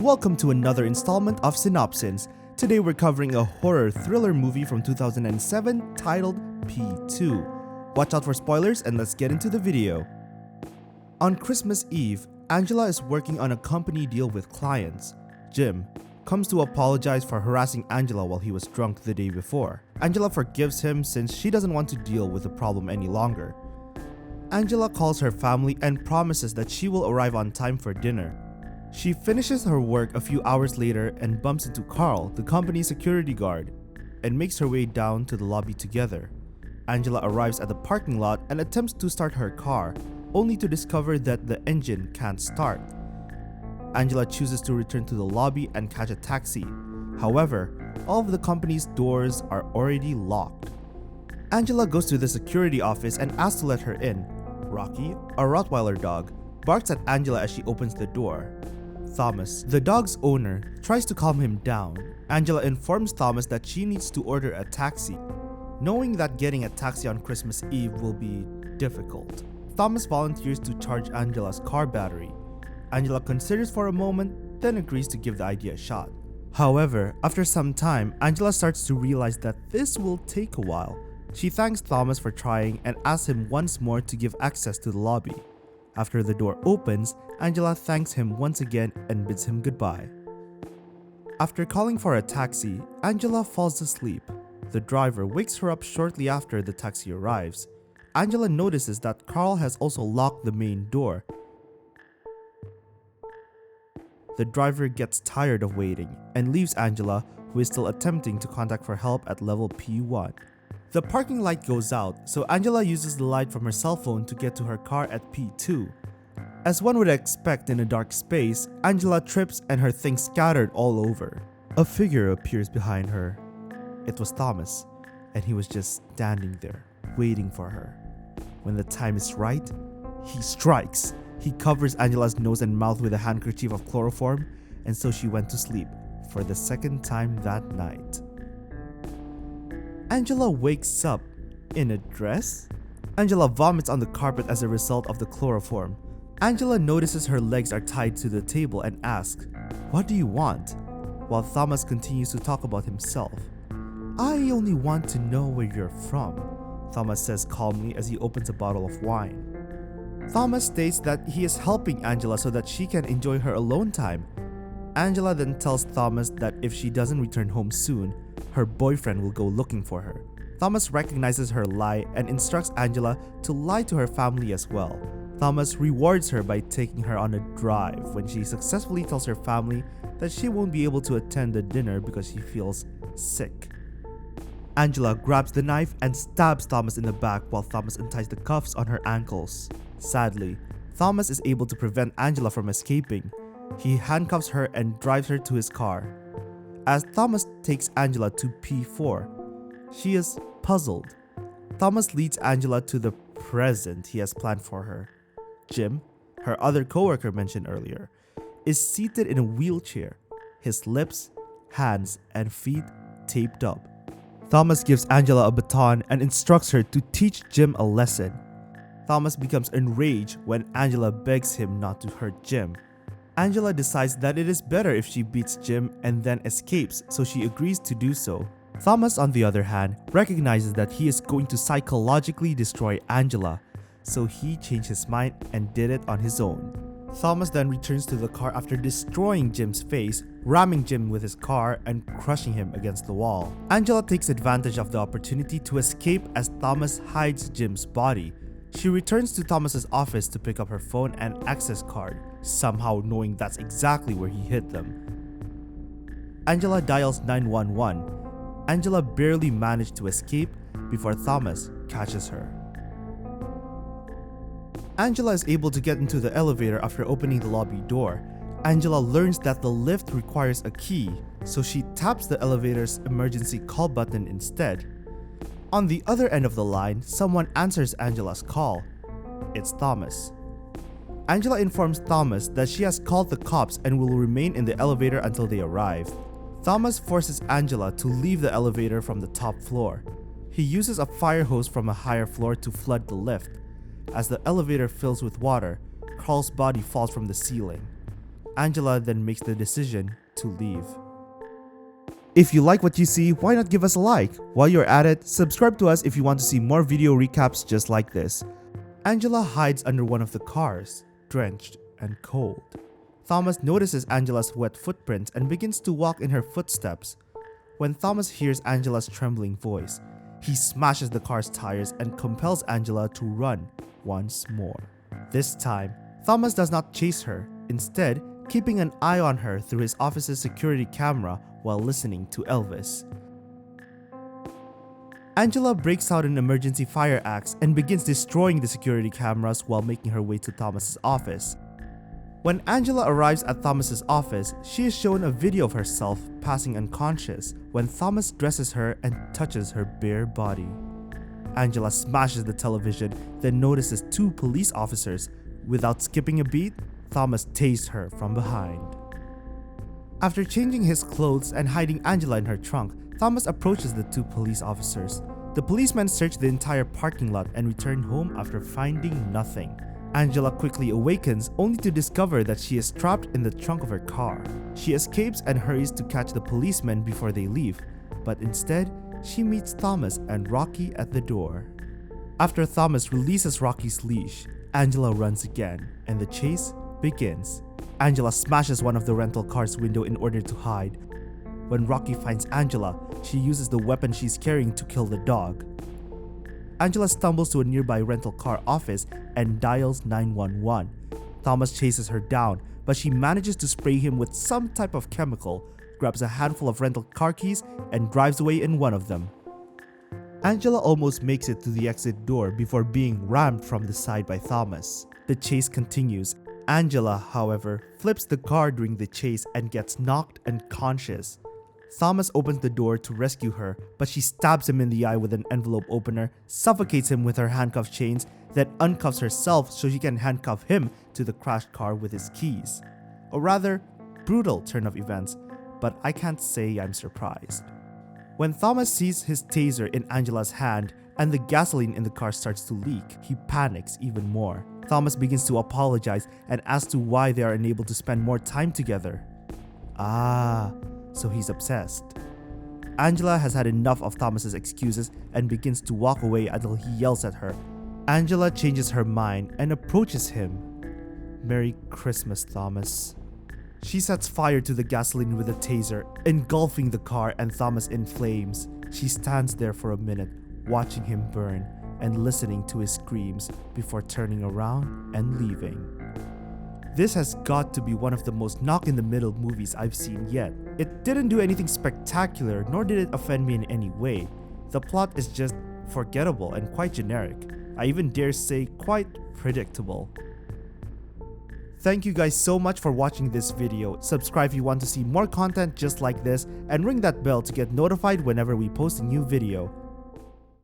Welcome to another installment of Synopsins. Today we're covering a horror thriller movie from 2007 titled P2. Watch out for spoilers and let's get into the video. On Christmas Eve, Angela is working on a company deal with clients. Jim comes to apologize for harassing Angela while he was drunk the day before. Angela forgives him since she doesn't want to deal with the problem any longer. Angela calls her family and promises that she will arrive on time for dinner. She finishes her work a few hours later and bumps into Carl, the company's security guard, and makes her way down to the lobby together. Angela arrives at the parking lot and attempts to start her car, only to discover that the engine can't start. Angela chooses to return to the lobby and catch a taxi. However, all of the company's doors are already locked. Angela goes to the security office and asks to let her in. Rocky, a Rottweiler dog, barks at Angela as she opens the door. Thomas, the dog's owner, tries to calm him down. Angela informs Thomas that she needs to order a taxi, knowing that getting a taxi on Christmas Eve will be difficult. Thomas volunteers to charge Angela's car battery. Angela considers for a moment, then agrees to give the idea a shot. However, after some time, Angela starts to realize that this will take a while. She thanks Thomas for trying and asks him once more to give access to the lobby. After the door opens, Angela thanks him once again and bids him goodbye. After calling for a taxi, Angela falls asleep. The driver wakes her up shortly after the taxi arrives. Angela notices that Carl has also locked the main door. The driver gets tired of waiting and leaves Angela, who is still attempting to contact for help at level P1. The parking light goes out, so Angela uses the light from her cell phone to get to her car at P2. As one would expect in a dark space, Angela trips and her things scattered all over. A figure appears behind her. It was Thomas, and he was just standing there, waiting for her. When the time is right, he strikes. He covers Angela's nose and mouth with a handkerchief of chloroform, and so she went to sleep for the second time that night. Angela wakes up in a dress? Angela vomits on the carpet as a result of the chloroform. Angela notices her legs are tied to the table and asks, "What do you want?" While Thomas continues to talk about himself. "I only want to know where you're from," Thomas says calmly as he opens a bottle of wine. Thomas states that he is helping Angela so that she can enjoy her alone time. Angela then tells Thomas that if she doesn't return home soon, her boyfriend will go looking for her. Thomas recognizes her lie and instructs Angela to lie to her family as well. Thomas rewards her by taking her on a drive when she successfully tells her family that she won't be able to attend the dinner because she feels sick. Angela grabs the knife and stabs Thomas in the back while Thomas unties the cuffs on her ankles. Sadly, Thomas is able to prevent Angela from escaping. He handcuffs her and drives her to his car. As Thomas takes Angela to P4, she is puzzled. Thomas leads Angela to the present he has planned for her. Jim, her other coworker mentioned earlier, is seated in a wheelchair, his lips, hands, and feet taped up. Thomas gives Angela a baton and instructs her to teach Jim a lesson. Thomas becomes enraged when Angela begs him not to hurt Jim. Angela decides that it is better if she beats Jim and then escapes, so she agrees to do so. Thomas, on the other hand, recognizes that he is going to psychologically destroy Angela, so he changed his mind and did it on his own. Thomas then returns to the car after destroying Jim's face, ramming Jim with his car and crushing him against the wall. Angela takes advantage of the opportunity to escape as Thomas hides Jim's body. She returns to Thomas's office to pick up her phone and access card, somehow knowing that's exactly where he hid them. Angela dials 911. Angela barely managed to escape before Thomas catches her. Angela is able to get into the elevator after opening the lobby door. Angela learns that the lift requires a key, so she taps the elevator's emergency call button instead. On the other end of the line, someone answers Angela's call. It's Thomas. Angela informs Thomas that she has called the cops and will remain in the elevator until they arrive. Thomas forces Angela to leave the elevator from the top floor. He uses a fire hose from a higher floor to flood the lift. As the elevator fills with water, Carl's body falls from the ceiling. Angela then makes the decision to leave. If you like what you see, why not give us a like? While you're at it, subscribe to us if you want to see more video recaps just like this. Angela hides under one of the cars, drenched and cold. Thomas notices Angela's wet footprints and begins to walk in her footsteps. When Thomas hears Angela's trembling voice, he smashes the car's tires and compels Angela to run once more. This time, Thomas does not chase her, instead keeping an eye on her through his office's security camera while listening to Elvis. Angela breaks out an emergency fire axe and begins destroying the security cameras while making her way to Thomas's office. When Angela arrives at Thomas's office, she is shown a video of herself passing unconscious when Thomas dresses her and touches her bare body. Angela smashes the television, then notices two police officers. Without skipping a beat, Thomas tased her from behind. After changing his clothes and hiding Angela in her trunk, Thomas approaches the two police officers. The policemen search the entire parking lot and return home after finding nothing. Angela quickly awakens only to discover that she is trapped in the trunk of her car. She escapes and hurries to catch the policemen before they leave, but instead, she meets Thomas and Rocky at the door. After Thomas releases Rocky's leash, Angela runs again, and the chase begins. Angela smashes one of the rental car's window in order to hide. When Rocky finds Angela, she uses the weapon she's carrying to kill the dog. Angela stumbles to a nearby rental car office and dials 911. Thomas chases her down, but she manages to spray him with some type of chemical, grabs a handful of rental car keys, and drives away in one of them. Angela almost makes it to the exit door before being rammed from the side by Thomas. The chase continues. Angela, however, flips the car during the chase and gets knocked unconscious. Thomas opens the door to rescue her, but she stabs him in the eye with an envelope opener, suffocates him with her handcuff chains, then uncuffs herself so she can handcuff him to the crashed car with his keys. A rather brutal turn of events, but I can't say I'm surprised. When Thomas sees his taser in Angela's hand and the gasoline in the car starts to leak, he panics even more. Thomas begins to apologize and asks to why they are unable to spend more time together. So he's obsessed. Angela has had enough of Thomas's excuses and begins to walk away until he yells at her. Angela changes her mind and approaches him. Merry Christmas, Thomas. She sets fire to the gasoline with a taser, engulfing the car and Thomas in flames. She stands there for a minute, watching him burn and listening to his screams before turning around and leaving. This has got to be one of the most knock-in-the-middle movies I've seen yet. It didn't do anything spectacular, nor did it offend me in any way. The plot is just forgettable and quite generic. I even dare say quite predictable. Thank you guys so much for watching this video. Subscribe if you want to see more content just like this, and ring that bell to get notified whenever we post a new video.